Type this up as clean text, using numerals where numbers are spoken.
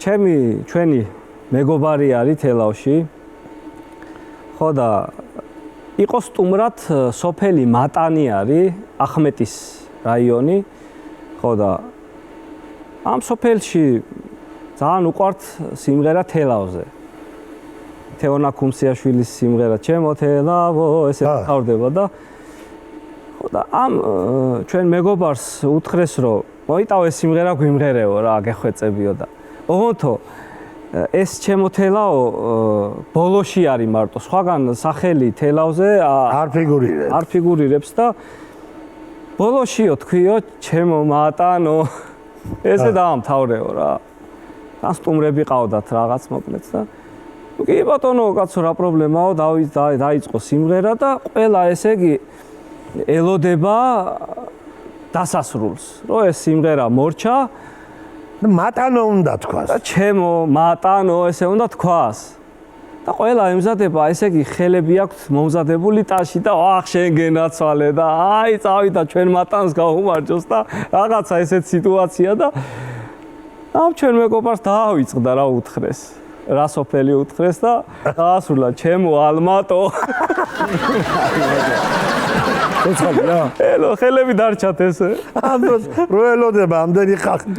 ჩვენი მეგობარი არის თელავში. ხო და იყო სტუმრად სოფელი მატანი არის, ახმეტის რაიონი. ხო და ამ სოფელში ძალიან უყვართ სიმღერა თელავზე. თეონა ქუმსიაშვილის სიმღერა ჩემო თელავო ესე თავდება და ხო და ამ ჩვენ მეგობარს უთხრეს რომ მოიტავე სიმღერა გვიმღერეო რა გეხვეწებიო და ოღონდ ეს ჩემო თელავო ბოლოში არის მარტო სხვაგან სახელი თელავზე არ ფიგურირებს და ბოლოშიო თქვიო ჩემო მატანო ესე დაამთავრეო რა ან სტუმრები ყავდათ რაღაც მოკლედ და კი ბატონო კაცო რა პრობლემაო დაიწყო სიმღერა და ყველა ესე იგი ელოდება დასასრულს რომ ეს სიმღერა მორჩა მატანო უნდა თქვას და ჩემო მატანო ესე უნდა თქვას და ყველა ემზადება ესე იგი ხელები აქვს მომზადებული ტაში და ახ შენ გენაცვალე და აი წავიდა ჩვენ მატანს გაუმარჯოს და რაღაცა ესეთ სიტუაცია და ამ ჩვენ მეგობარს დაავიწყდა რა უთხრეს რა სოფელი უთხრეს და დაასრულა ჩემო ალმატო ხელები დარჩათ ესე ამ დროს რო ელოდება ამდენი ხალხი